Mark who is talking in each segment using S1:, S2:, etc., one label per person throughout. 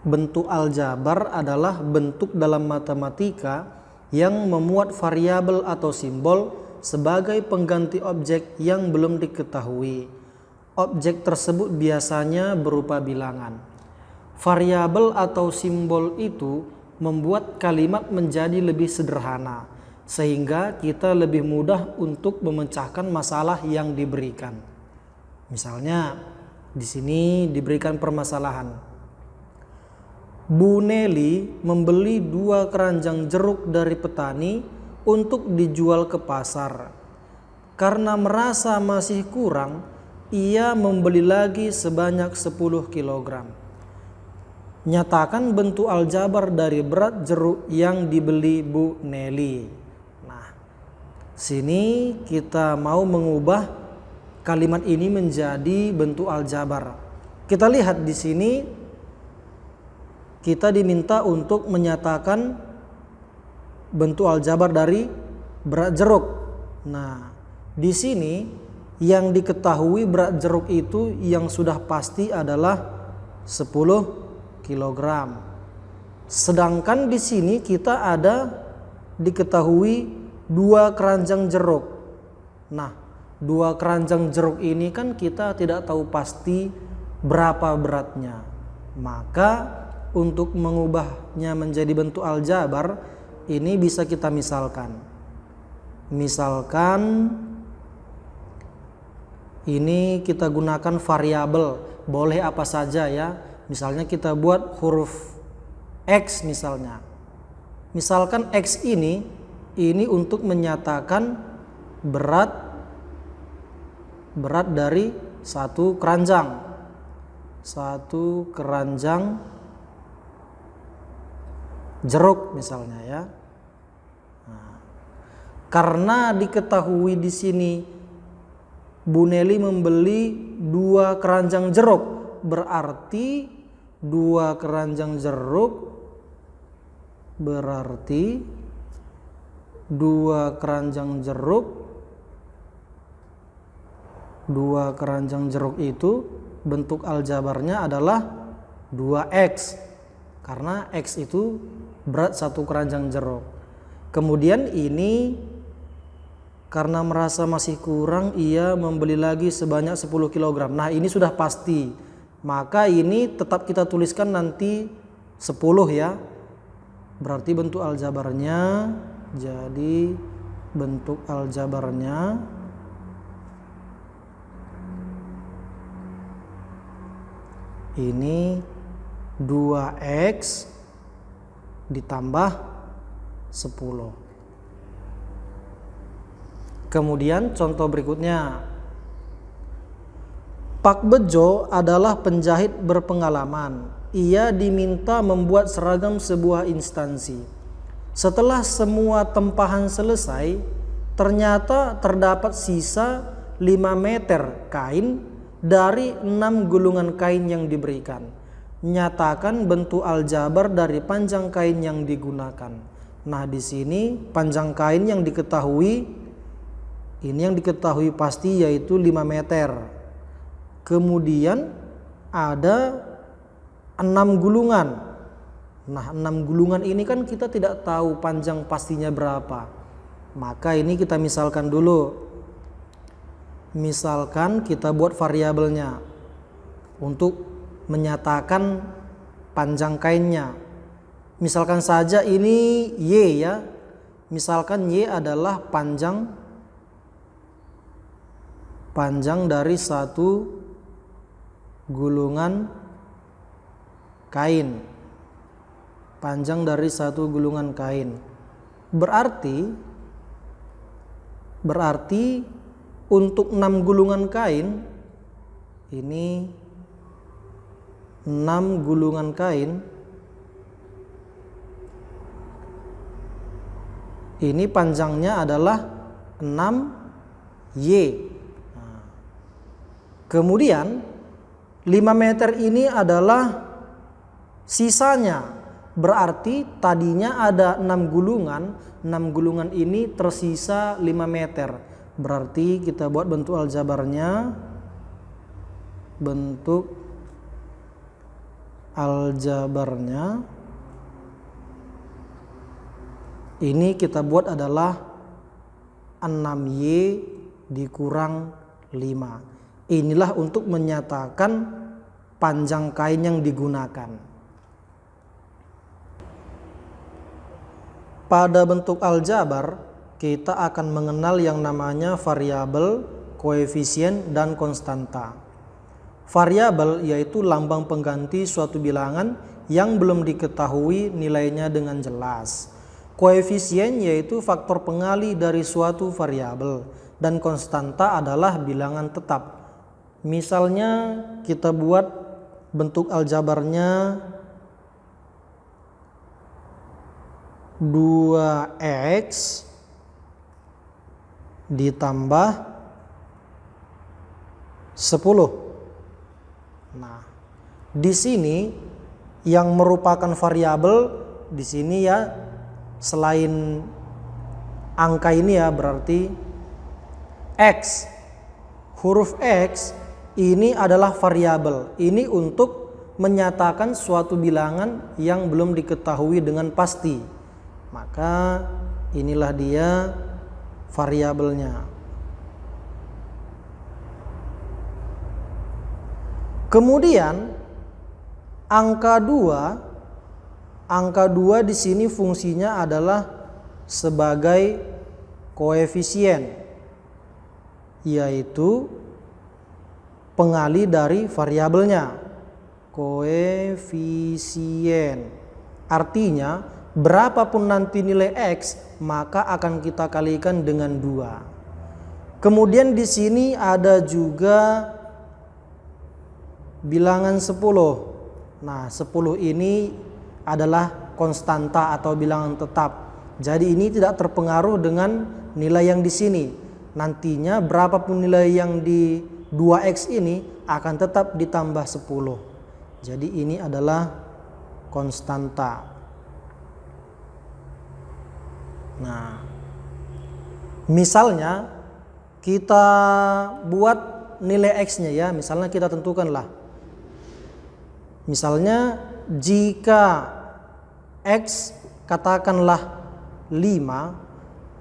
S1: Bentuk aljabar adalah bentuk dalam matematika yang memuat variabel atau simbol sebagai pengganti objek yang belum diketahui. Objek tersebut biasanya berupa bilangan. Variabel atau simbol itu membuat kalimat menjadi lebih sederhana, sehingga kita lebih mudah untuk memecahkan masalah yang diberikan. Misalnya, di sini diberikan permasalahan. Bu Nelly membeli 2 keranjang jeruk dari petani untuk dijual ke pasar. Karena merasa masih kurang, ia membeli lagi sebanyak 10 kg. Nyatakan bentuk aljabar dari berat jeruk yang dibeli Bu Nelly. Nah, sini kita mau mengubah kalimat ini menjadi bentuk aljabar. Kita lihat di sini kita diminta untuk menyatakan bentuk aljabar dari berat jeruk. Nah, di sini yang diketahui berat jeruk itu yang sudah pasti adalah 10 kg. Sedangkan di sini kita ada diketahui 2 keranjang jeruk. Nah, 2 keranjang jeruk ini kan kita tidak tahu pasti berapa beratnya. Maka untuk mengubahnya menjadi bentuk aljabar ini bisa kita misalkan. Misalkan ini kita gunakan variabel, boleh apa saja ya. Misalnya kita buat huruf X misalnya. Misalkan X ini untuk menyatakan berat dari 1 keranjang. 1 keranjang jeruk misalnya ya. Nah, karena diketahui di sini Bu Nelly membeli 2 keranjang jeruk, berarti 2 keranjang jeruk berarti 2 keranjang jeruk itu bentuk aljabarnya adalah 2X, karena X itu berat 1 keranjang jeruk. Kemudian ini karena merasa masih kurang, ia membeli lagi sebanyak 10 kg. Nah, ini sudah pasti. Maka ini tetap kita tuliskan nanti 10 ya. Berarti bentuk aljabarnya, jadi bentuk aljabarnya ini 2X ditambah 10. Kemudian contoh berikutnya. Pak Bejo adalah penjahit berpengalaman. Ia diminta membuat seragam sebuah instansi. Setelah semua tempahan selesai, ternyata terdapat sisa 5 meter kain dari 6 gulungan kain yang diberikan. Nyatakan bentuk aljabar dari panjang kain yang digunakan. Nah, di sini panjang kain yang diketahui, ini yang diketahui pasti yaitu 5 meter. Kemudian ada 6 gulungan. Nah, 6 gulungan ini kan kita tidak tahu panjang pastinya berapa. Maka ini kita misalkan dulu. Misalkan kita buat variabelnya untuk menyatakan panjang kainnya. Misalkan saja ini Y ya. Misalkan Y adalah panjang dari 1 gulungan kain. Panjang dari 1 gulungan kain. Berarti untuk 6 gulungan kain, ini 6 gulungan kain, ini panjangnya adalah 6Y. Nah, kemudian 5 meter ini adalah sisanya, berarti tadinya ada 6 gulungan, 6 gulungan ini tersisa 5 meter. Berarti kita buat bentuk aljabarnya, bentuk aljabarnya ini kita buat adalah 6Y dikurang 5. Inilah untuk menyatakan panjang kain yang digunakan. Pada bentuk aljabar, kita akan mengenal yang namanya variabel, koefisien, dan konstanta. Variabel yaitu lambang pengganti suatu bilangan yang belum diketahui nilainya dengan jelas. Koefisien yaitu faktor pengali dari suatu variabel, dan konstanta adalah bilangan tetap. Misalnya kita buat bentuk aljabarnya 2x ditambah 10. Nah, di sini yang merupakan variabel di sini ya, selain angka ini ya, berarti x. Huruf x ini adalah variabel. Ini untuk menyatakan suatu bilangan yang belum diketahui dengan pasti. Maka inilah dia variabelnya. Kemudian angka 2 di sini fungsinya adalah sebagai koefisien, yaitu pengali dari variabelnya. Koefisien artinya berapapun nanti nilai x maka akan kita kalikan dengan 2. Kemudian di sini ada juga bilangan 10. Nah, 10 ini adalah konstanta atau bilangan tetap. Jadi ini tidak terpengaruh dengan nilai yang di sini. Nantinya berapapun nilai yang di 2x ini akan tetap ditambah 10. Jadi ini adalah konstanta. Nah, misalnya kita buat nilai x-nya ya, misalnya kita tentukanlah. Misalnya jika x katakanlah 5,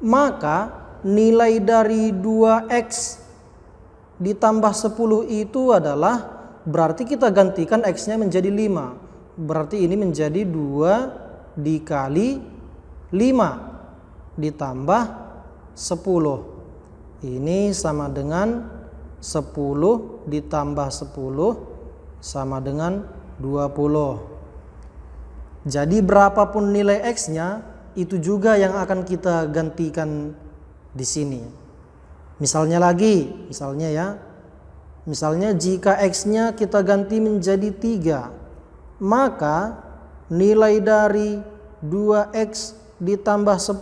S1: maka nilai dari 2x ditambah 10 itu adalah, berarti kita gantikan x-nya menjadi 5. Berarti ini menjadi 2 dikali 5 ditambah 10. Ini sama dengan 10 ditambah 10 sama dengan 20. Jadi berapapun nilai x-nya itu juga yang akan kita gantikan di sini. Misalnya jika x-nya kita ganti menjadi 3, maka nilai dari 2x ditambah 10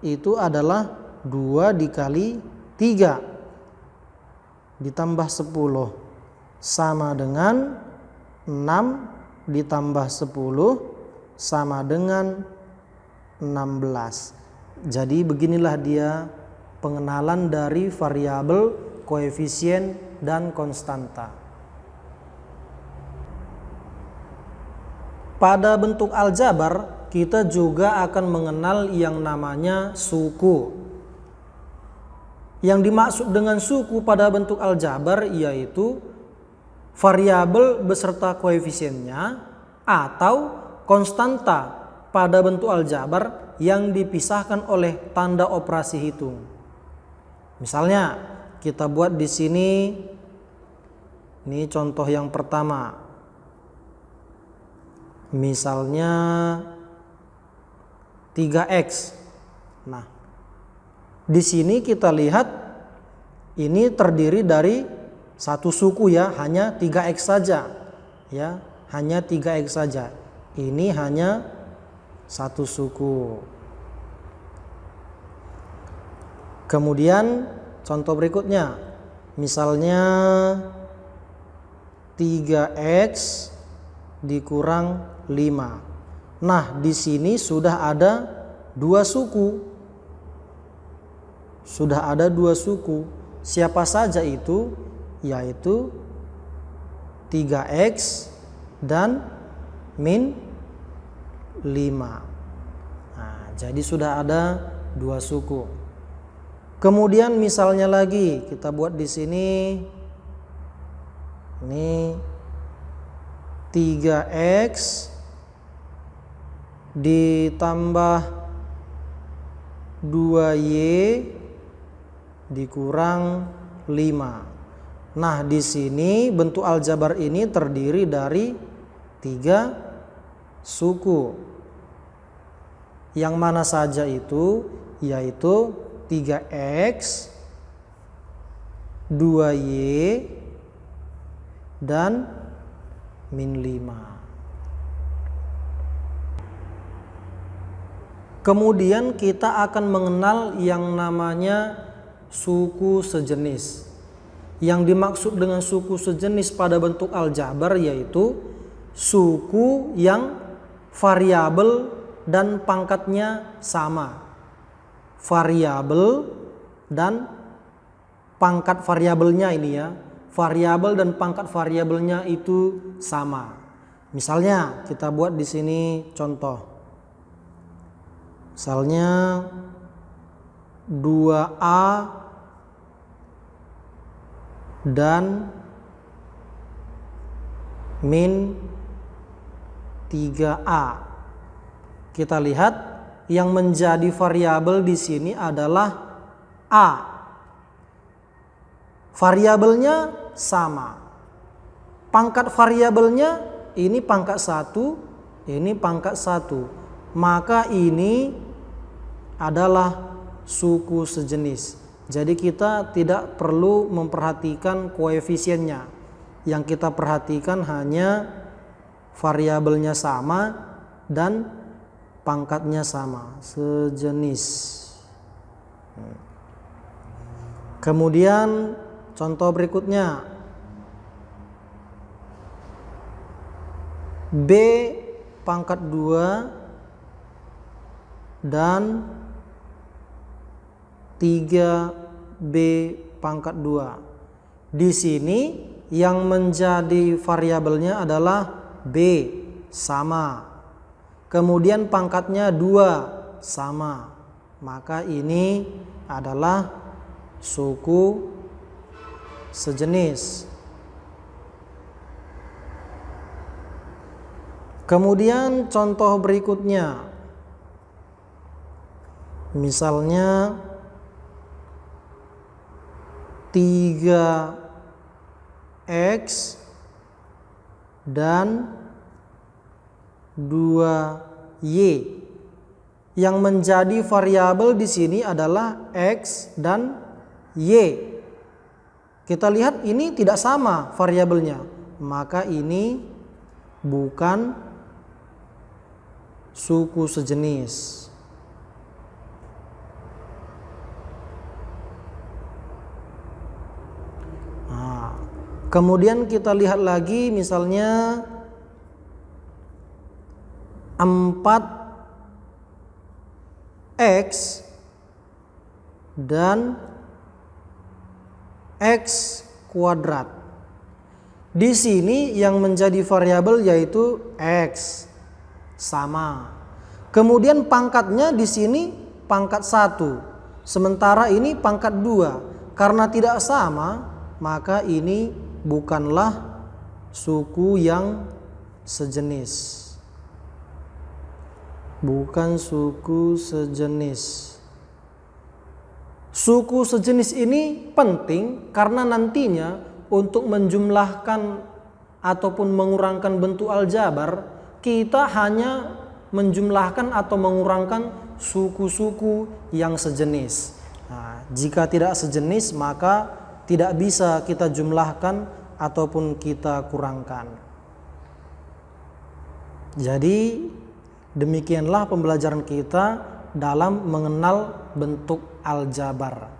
S1: itu adalah 2 dikali 3 ditambah 10 sama dengan 6 ditambah 10 sama dengan 16. Jadi beginilah dia pengenalan dari variabel, koefisien, dan konstanta. Pada bentuk aljabar, kita juga akan mengenal yang namanya suku. Yang dimaksud dengan suku pada bentuk aljabar yaitu variabel beserta koefisiennya atau konstanta pada bentuk aljabar yang dipisahkan oleh tanda operasi hitung. Misalnya kita buat di sini, ini contoh yang pertama. Misalnya 3x. Nah, di sini kita lihat ini terdiri dari satu suku ya, hanya 3x saja. Ya, hanya 3x saja. Ini hanya satu suku. Kemudian contoh berikutnya. Misalnya 3x dikurang 5. Nah, di sini sudah ada dua suku. Siapa saja itu? Yaitu 3x dan min 5. Nah, jadi sudah ada 2 suku. Kemudian misalnya lagi kita buat di sini, ini 3x ditambah 2y dikurang 5. Nah, di sini bentuk aljabar ini terdiri dari 3 suku. Yang mana saja itu? Yaitu 3x, 2y, dan min 5. Kemudian kita akan mengenal yang namanya suku sejenis. Yang dimaksud dengan suku sejenis pada bentuk aljabar yaitu suku yang variabel dan pangkatnya sama. Variabel dan pangkat variabelnya ini ya. Variabel dan pangkat variabelnya itu sama. Misalnya kita buat di sini contoh. Misalnya 2A dan min 3A. Kita lihat yang menjadi variabel di sini adalah A. Variabelnya sama. Pangkat variabelnya ini pangkat 1, ini pangkat 1. Maka ini adalah suku sejenis. Jadi kita tidak perlu memperhatikan koefisiennya. Yang kita perhatikan hanya variabelnya sama dan pangkatnya sama, sejenis. Kemudian contoh berikutnya, B pangkat 2 dan 3B pangkat 2. Di sini yang menjadi variabelnya adalah B sama. Kemudian pangkatnya 2 sama. Maka ini adalah suku sejenis. Kemudian contoh berikutnya. Misalnya 3x dan 2y. Yang menjadi variabel di sini adalah x dan y. Kita lihat ini tidak sama variabelnya, maka ini bukan suku sejenis. Kemudian kita lihat lagi misalnya 4x dan x kuadrat. Di sini yang menjadi variabel yaitu x sama. Kemudian pangkatnya di sini pangkat 1. Sementara ini pangkat 2. Karena tidak sama, maka ini bukanlah suku yang sejenis. Bukan suku sejenis. Suku sejenis ini penting karena nantinya untuk menjumlahkan ataupun mengurangkan bentuk aljabar, kita hanya menjumlahkan atau mengurangkan suku-suku yang sejenis. Nah, jika tidak sejenis maka tidak bisa kita jumlahkan ataupun kita kurangkan. Jadi demikianlah pembelajaran kita dalam mengenal bentuk aljabar.